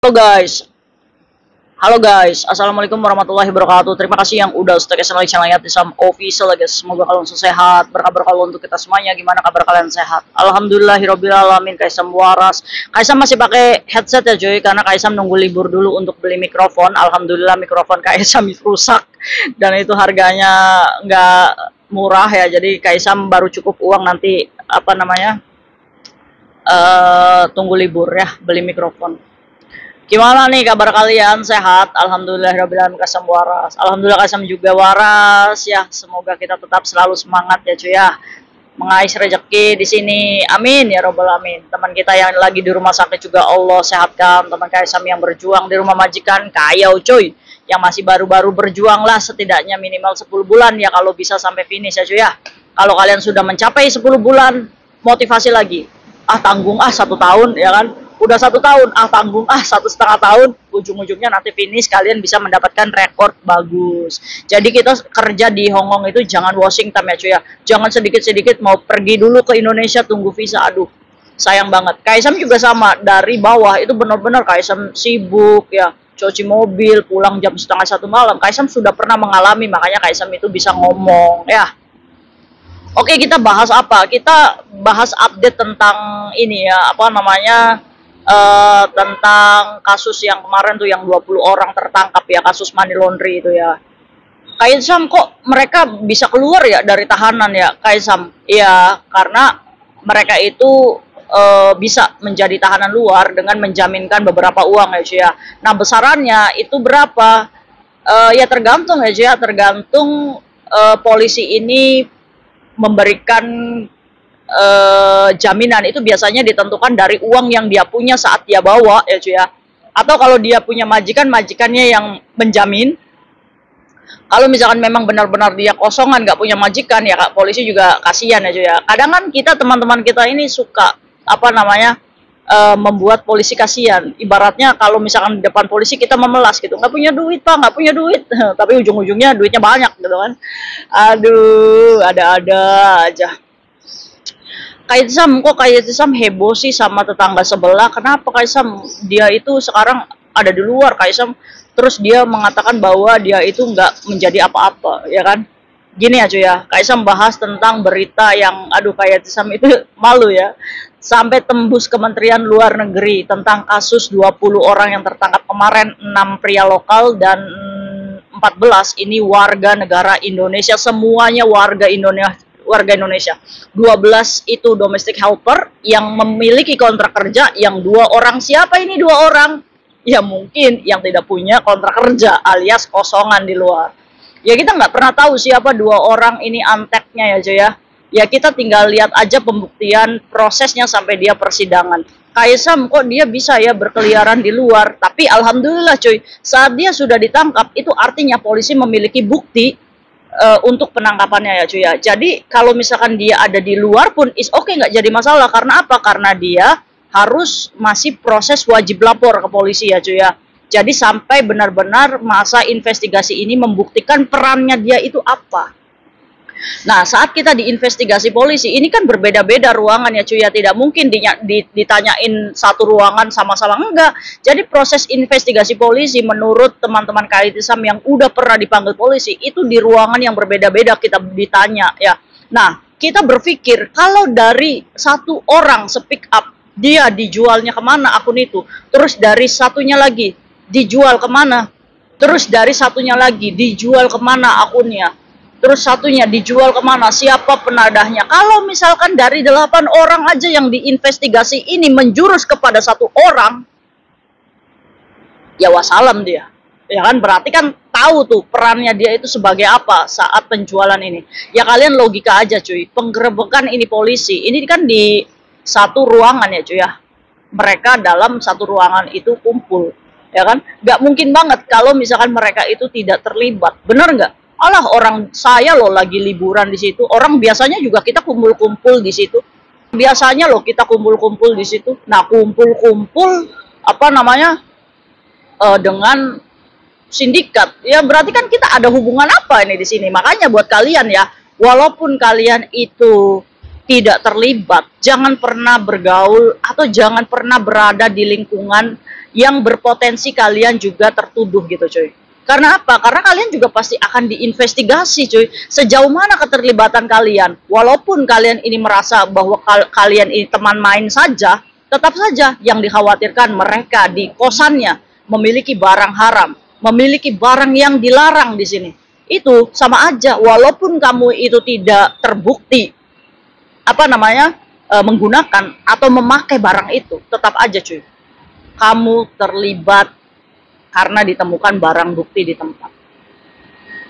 Halo guys, halo guys, assalamualaikum warahmatullahi wabarakatuh. Terima kasih yang udah stay channel Yatisam Official guys. Semoga kalian sehat, berkabar kalau untuk kita semuanya. Gimana kabar kalian sehat? Alhamdulillahirobbilalamin. Kaisam waras. Kaisam masih pakai headset ya cuy, karena Kaisam nunggu libur dulu untuk beli mikrofon. Alhamdulillah mikrofon Kaisam rusak dan itu harganya nggak murah ya. Jadi Kaisam baru cukup uang nanti tunggu libur ya beli mikrofon. Gimana nih kabar kalian? Sehat? Alhamdulillahirobbilalamin. Kaisam waras. Alhamdulillah Kaisam juga waras ya. Semoga kita tetap selalu semangat ya cuy ya. Mengais rezeki di sini. Amin ya robbal alamin. Teman kita yang lagi di rumah sakit juga Allah sehatkan. Teman Kaisam yang berjuang di rumah majikan kayau cuy. Yang masih baru-baru berjuang lah setidaknya minimal 10 bulan ya kalau bisa sampai finish ya cuy ya. Kalau kalian sudah mencapai 10 bulan motivasi lagi. Tanggung 1 tahun ya kan. Udah 1 tahun, tanggung 1,5 tahun, ujung-ujungnya nanti finish kalian bisa mendapatkan rekor bagus. Jadi kita kerja di Hong Kong itu jangan washing time ya cuy ya. Jangan sedikit-sedikit mau pergi dulu ke Indonesia tunggu visa, aduh sayang banget. Kaisam juga sama, dari bawah itu benar-benar Kaisam sibuk ya, cuci mobil, pulang jam 1:30 malam. Kaisam sudah pernah mengalami, makanya Kaisam itu bisa ngomong ya. Oke, kita bahas apa? Kita bahas update tentang ini ya, tentang kasus yang kemarin tuh yang 20 orang tertangkap ya, kasus money laundry itu ya. Kaisam kok mereka bisa keluar ya dari tahanan ya Kaisam? Iya, karena mereka itu bisa menjadi tahanan luar dengan menjaminkan beberapa uang ya cuy ya. Nah besarannya itu berapa? Ya tergantung ya cuy ya, tergantung polisi ini memberikan jaminan itu biasanya ditentukan dari uang yang dia punya saat dia bawa ya cuy ya. Atau kalau dia punya majikan, majikannya yang menjamin. Kalau misalkan memang benar-benar dia kosongan nggak punya majikan ya Kak, polisi juga kasihan ya cuy ya. Kadang kan kita teman-teman kita ini suka membuat polisi kasihan. Ibaratnya kalau misalkan di depan polisi kita memelas gitu, nggak punya duit pak, nggak punya duit, tapi ujung-ujungnya duitnya banyak gitu kan. Aduh, ada-ada aja. Kaisam kok Kaisam heboh sih sama tetangga sebelah. Kenapa Kaisam? Dia itu sekarang ada di luar Kaisam. Terus dia mengatakan bahwa dia itu nggak menjadi apa-apa, ya kan? Gini ya cuy ya, Kaisam bahas tentang berita yang aduh Kaisam itu malu ya. Sampai tembus Kementerian Luar Negeri tentang kasus 20 orang yang tertangkap kemarin, 6 pria lokal dan 14 ini warga negara Indonesia, semuanya warga Indonesia. 12 itu domestic helper yang memiliki kontrak kerja, yang 2 orang siapa ini 2 orang? Ya mungkin yang tidak punya kontrak kerja alias kosongan di luar. Ya kita nggak pernah tahu siapa 2 orang ini anteknya ya cuy ya. Ya kita tinggal lihat aja pembuktian prosesnya sampai dia persidangan. Kaisam kok dia bisa ya berkeliaran di luar, tapi alhamdulillah cuy, saat dia sudah ditangkap itu artinya polisi memiliki bukti untuk penangkapannya ya cuy ya. Jadi kalau misalkan dia ada di luar pun is oke, nggak jadi masalah. Karena apa? Karena dia harus masih proses wajib lapor ke polisi ya cuy ya. Jadi sampai benar-benar masa investigasi ini membuktikan perannya dia itu apa. Nah saat kita diinvestigasi polisi ini kan berbeda-beda ruangan ya cuy ya. Tidak mungkin ditanyain satu ruangan sama-sama, enggak. Jadi proses investigasi polisi menurut teman-teman Kaitisam yang udah pernah dipanggil polisi itu di ruangan yang berbeda-beda kita ditanya ya. Nah kita berpikir kalau dari 1 orang speak up, dia dijualnya kemana akun itu, terus dari satunya lagi dijual kemana, terus dari satunya lagi dijual kemana akunnya, terus satunya dijual kemana, siapa penadahnya. Kalau misalkan dari 8 orang aja yang diinvestigasi ini menjurus kepada 1 orang, ya wassalam dia. Ya kan, berarti kan tahu tuh perannya dia itu sebagai apa saat penjualan ini. Ya kalian logika aja cuy, penggerebekan ini polisi, ini kan di 1 ruangan ya cuy ya. Mereka dalam 1 ruangan itu kumpul, ya kan. Nggak mungkin banget kalau misalkan mereka itu tidak terlibat, bener nggak? Alah orang saya loh lagi liburan di situ. Orang biasanya juga kita kumpul-kumpul di situ. Biasanya loh kita kumpul-kumpul di situ. Nah kumpul-kumpul dengan sindikat. Ya berarti kan kita ada hubungan apa ini di sini. Makanya buat kalian ya, walaupun kalian itu tidak terlibat, jangan pernah bergaul atau jangan pernah berada di lingkungan yang berpotensi kalian juga tertuduh gitu cuy. Karena apa? Karena kalian juga pasti akan diinvestigasi cuy. Sejauh mana keterlibatan kalian. Walaupun kalian ini merasa bahwa kalian ini teman main saja, tetap saja yang dikhawatirkan mereka di kosannya memiliki barang haram, memiliki barang yang dilarang di sini. Itu sama aja, walaupun kamu itu tidak terbukti menggunakan atau memakai barang itu, tetap aja cuy, kamu terlibat karena ditemukan barang bukti di tempat.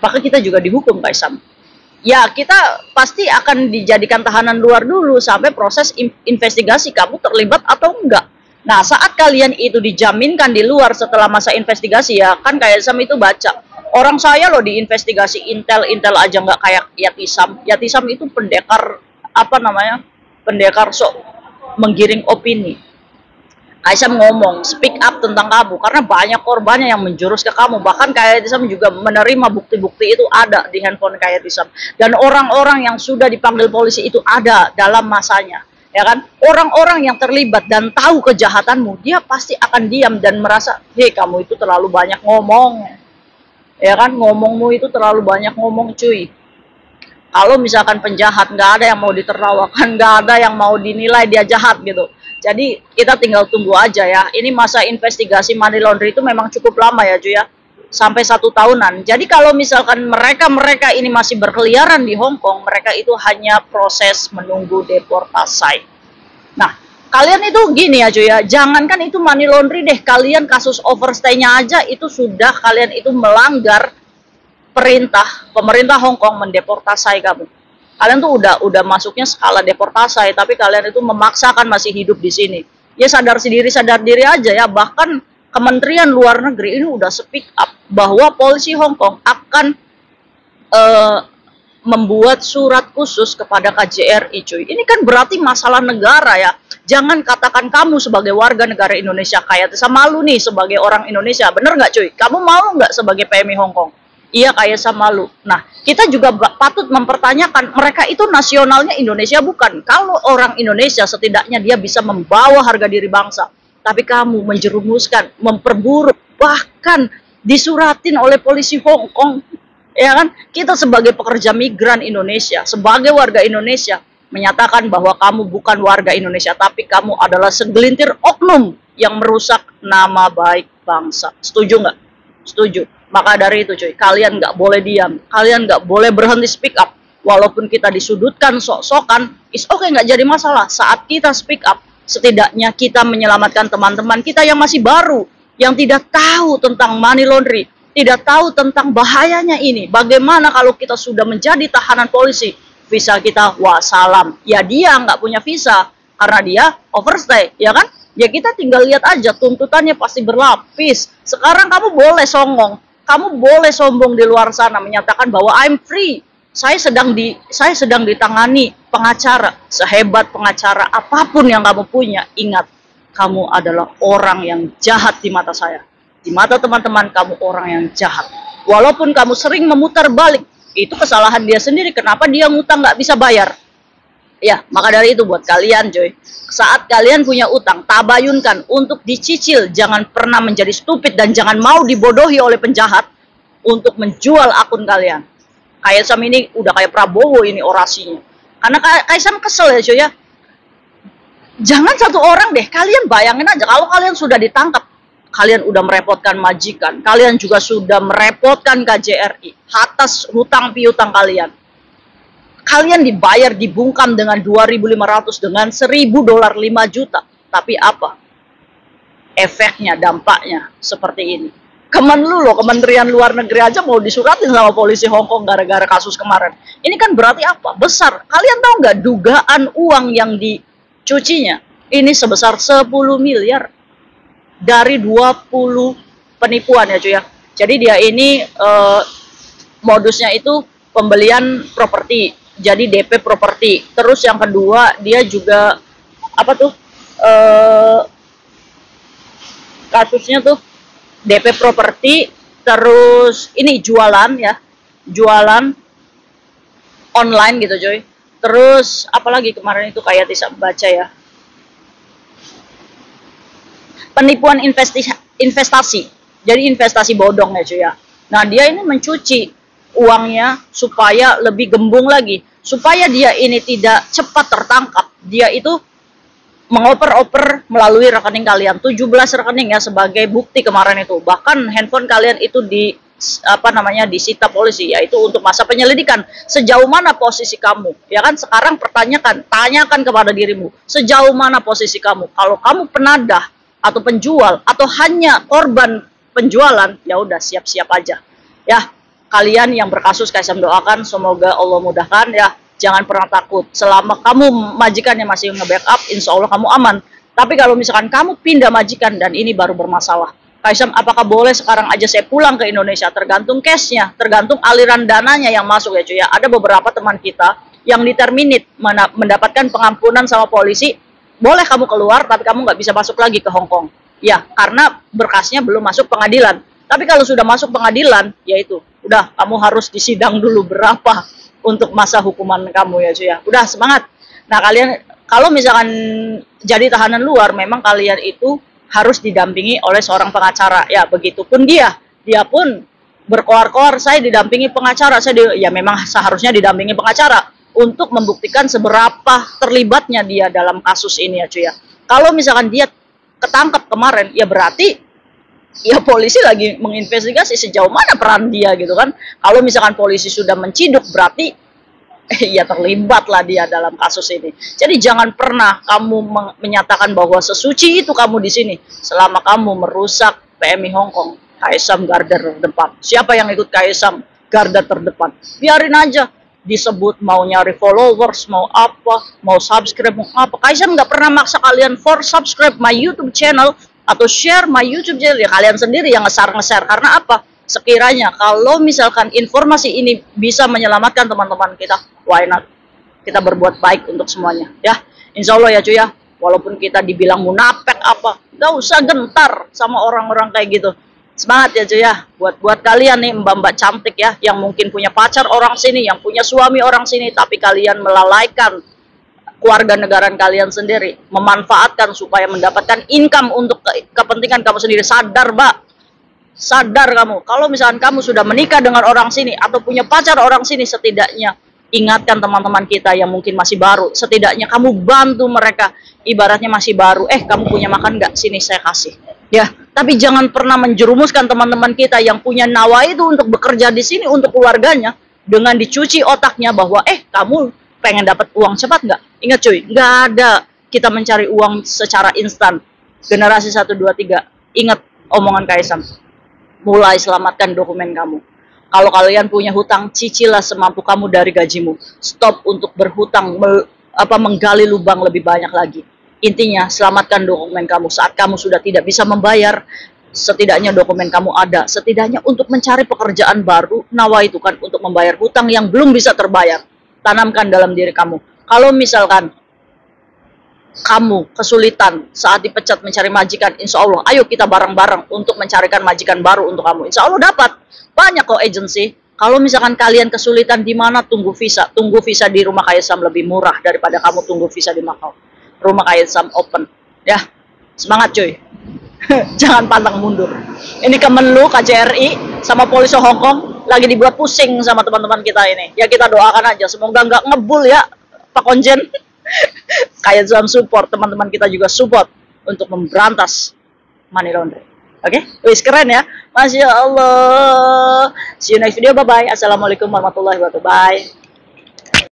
Maka kita juga dihukum Kak Isam. Ya, kita pasti akan dijadikan tahanan luar dulu sampai proses investigasi kamu terlibat atau enggak. Nah, saat kalian itu dijaminkan di luar setelah masa investigasi, ya kan Kak Isam itu baca. Orang saya loh diinvestigasi Intel aja nggak kayak Yatisam. Yatisam itu pendekar pendekar sok menggiring opini. Aisyah ngomong, speak up tentang kamu, karena banyak korbannya yang menjurus ke kamu. Bahkan Kak Yatisam juga menerima bukti-bukti itu ada di handphone Kak Yatisam. Dan orang-orang yang sudah dipanggil polisi itu ada dalam masanya. Ya kan? Orang-orang yang terlibat dan tahu kejahatanmu, dia pasti akan diam dan merasa, hei kamu itu terlalu banyak ngomong. Ya kan? Ngomongmu itu terlalu banyak ngomong cuy. Kalau misalkan penjahat, nggak ada yang mau ditertawakan, nggak ada yang mau dinilai dia jahat gitu. Jadi kita tinggal tunggu aja ya. Ini masa investigasi money laundry itu memang cukup lama ya cuy ya. Sampai 1 tahunan. Jadi kalau misalkan mereka ini masih berkeliaran di Hong Kong, mereka itu hanya proses menunggu deportasi. Nah, kalian itu gini ya cuy ya. Jangankan itu money laundry deh. Kalian kasus overstay-nya aja itu sudah kalian itu melanggar perintah pemerintah Hong Kong mendeportasi kamu. Kalian tuh udah masuknya skala deportasi, tapi kalian itu memaksakan masih hidup di sini. Ya sadar diri aja ya. Bahkan Kementerian Luar Negeri ini udah speak up bahwa polisi Hong Kong akan membuat surat khusus kepada KJRI cuy. Ini kan berarti masalah negara ya. Jangan katakan kamu sebagai warga negara Indonesia kayak sama malu nih sebagai orang Indonesia. Bener nggak cuy? Kamu mau nggak sebagai PMI Hong Kong? Iya kayak sama malu. Nah, kita juga patut mempertanyakan, mereka itu nasionalnya Indonesia bukan? Kalau orang Indonesia setidaknya dia bisa membawa harga diri bangsa. Tapi kamu menjerumuskan, memperburuk, bahkan disuratin oleh polisi Hong Kong. Ya kan? Kita sebagai pekerja migran Indonesia, sebagai warga Indonesia, menyatakan bahwa kamu bukan warga Indonesia, tapi kamu adalah segelintir oknum yang merusak nama baik bangsa. Setuju nggak? Setuju. Maka dari itu cuy, kalian nggak boleh diam, kalian nggak boleh berhenti speak up. Walaupun kita disudutkan sok-sokan, is okay, nggak jadi masalah. Saat kita speak up, setidaknya kita menyelamatkan teman-teman kita yang masih baru, yang tidak tahu tentang money laundry, tidak tahu tentang bahayanya ini. Bagaimana kalau kita sudah menjadi tahanan polisi, visa kita wassalam. Ya dia nggak punya visa karena dia overstay, ya kan? Ya kita tinggal lihat aja, tuntutannya pasti berlapis. Sekarang kamu boleh songong, kamu boleh sombong di luar sana menyatakan bahwa I'm free. Saya sedang ditangani pengacara. Sehebat pengacara apapun yang kamu punya, ingat, kamu adalah orang yang jahat di mata saya. Di mata teman-teman, kamu orang yang jahat. Walaupun kamu sering memutar balik, itu kesalahan dia sendiri. Kenapa dia ngutang nggak bisa bayar? Ya, maka dari itu buat kalian coy, saat kalian punya utang, tabayunkan untuk dicicil. Jangan pernah menjadi stupid dan jangan mau dibodohi oleh penjahat untuk menjual akun kalian. Kayak Sam ini udah kayak Prabowo ini orasinya. Karena kayak Sam kesel ya coy ya. Jangan satu orang deh, kalian bayangin aja kalau kalian sudah ditangkap, kalian udah merepotkan majikan, kalian juga sudah merepotkan KJRI atas hutang piutang kalian. Kalian dibayar, dibungkam dengan 2.500, dengan $1.000, 5 juta. Tapi apa? Efeknya, dampaknya seperti ini. Kementerian Luar Negeri aja mau disuratin sama polisi Hong Kong gara-gara kasus kemarin. Ini kan berarti apa? Besar. Kalian tahu nggak dugaan uang yang dicucinya? Ini sebesar 10 miliar dari 20 penipuan ya cuy ya. Jadi dia ini modusnya itu pembelian properti. Jadi DP properti. Terus yang kedua dia juga kasusnya tuh DP properti, terus ini jualan ya, jualan online gitu coy. Terus apalagi kemarin itu kayak bisa baca ya, penipuan investasi. Jadi investasi bodong ya cuy ya. Nah dia ini mencuci uangnya supaya lebih gembung lagi, supaya dia ini tidak cepat tertangkap. Dia itu mengoper-oper melalui rekening kalian, 17 rekening ya sebagai bukti kemarin itu. Bahkan handphone kalian itu disita polisi, yaitu untuk masa penyelidikan. Sejauh mana posisi kamu? Ya kan sekarang tanyakan kepada dirimu, sejauh mana posisi kamu? Kalau kamu penadah atau penjual atau hanya korban penjualan, ya udah siap-siap aja. Ya, kalian yang berkasus Kaisam doakan semoga Allah mudahkan ya. Jangan pernah takut. Selama kamu majikan yang masih nge-backup, insya Allah kamu aman. Tapi kalau misalkan kamu pindah majikan dan ini baru bermasalah, Kaisam, apakah boleh sekarang aja saya pulang ke Indonesia? Tergantung case-nya, tergantung aliran dananya yang masuk ya cuy ya. Ada beberapa teman kita yang diterminate mendapatkan pengampunan sama polisi, boleh kamu keluar tapi kamu nggak bisa masuk lagi ke Hong Kong. Ya, karena berkasnya belum masuk pengadilan. Tapi kalau sudah masuk pengadilan, yaitu udah kamu harus disidang dulu berapa untuk masa hukuman kamu ya cuy ya. Udah semangat. Nah kalian kalau misalkan jadi tahanan luar, memang kalian itu harus didampingi oleh seorang pengacara. Ya begitupun dia pun berkoar-koar saya didampingi pengacara. Ya memang seharusnya didampingi pengacara untuk membuktikan seberapa terlibatnya dia dalam kasus ini ya cuy ya. Kalau misalkan dia ketangkap kemarin, ya berarti ya polisi lagi menginvestigasi sejauh mana peran dia gitu kan. Kalau misalkan polisi sudah menciduk, berarti ya terlibatlah dia dalam kasus ini. Jadi jangan pernah kamu menyatakan bahwa sesuci itu kamu di sini selama kamu merusak PMI Hong Kong. Kaisam garda terdepan. Siapa yang ikut Kaisam garda terdepan? Biarin aja disebut mau nyari followers, mau apa, mau subscribe, mau apa. Kaisam nggak pernah maksa kalian for subscribe my YouTube channel atau share my YouTube channel. Ya kalian sendiri yang nge-share. Karena apa? Sekiranya kalau misalkan informasi ini bisa menyelamatkan teman-teman kita, why not? Kita berbuat baik untuk semuanya ya. Insya Allah ya cuy ya. Walaupun kita dibilang munafik apa, gak usah gentar sama orang-orang kayak gitu. Semangat ya cuy ya. Buat kalian nih mbak-mbak cantik ya, yang mungkin punya pacar orang sini, yang punya suami orang sini, tapi kalian melalaikan keluarga negaraan kalian sendiri, memanfaatkan supaya mendapatkan income untuk kepentingan kamu sendiri. Sadar mbak, sadar kamu. Kalau misalkan kamu sudah menikah dengan orang sini atau punya pacar orang sini, setidaknya ingatkan teman-teman kita yang mungkin masih baru. Setidaknya kamu bantu mereka. Ibaratnya masih baru, kamu punya makan nggak? Sini saya kasih. Ya, tapi jangan pernah menjerumuskan teman-teman kita yang punya nawa itu untuk bekerja di sini untuk keluarganya dengan dicuci otaknya bahwa kamu pengen dapat uang cepat nggak? Ingat cuy, nggak ada kita mencari uang secara instan. Generasi 1, 2, 3, ingat omongan Kaisam. Mulai selamatkan dokumen kamu. Kalau kalian punya hutang, cicilah semampu kamu dari gajimu. Stop untuk berhutang, menggali lubang lebih banyak lagi. Intinya, selamatkan dokumen kamu. Saat kamu sudah tidak bisa membayar, setidaknya dokumen kamu ada. Setidaknya untuk mencari pekerjaan baru, nawa itu kan untuk membayar hutang yang belum bisa terbayar. Tanamkan dalam diri kamu. Kalau misalkan kamu kesulitan saat dipecat mencari majikan, insya Allah, ayo kita bareng-bareng untuk mencarikan majikan baru untuk kamu. Insya Allah dapat. Banyak kok agensi. Kalau misalkan kalian kesulitan di mana, tunggu visa. Tunggu visa di Rumah Kaisam lebih murah daripada kamu tunggu visa di Macau. Rumah Kaisam open. Ya, semangat cuy. Jangan pantang mundur. Ini Kemenlu, KJRI, sama polisi Hong Kong lagi dibuat pusing sama teman-teman kita ini. Ya kita doakan aja, semoga nggak ngebul ya Pak Konjen. Kaisam support, teman-teman kita juga support untuk memberantas money laundering. Oke, wis keren ya. Masya Allah. See you next video, bye-bye. Assalamualaikum warahmatullahi wabarakatuh. Bye.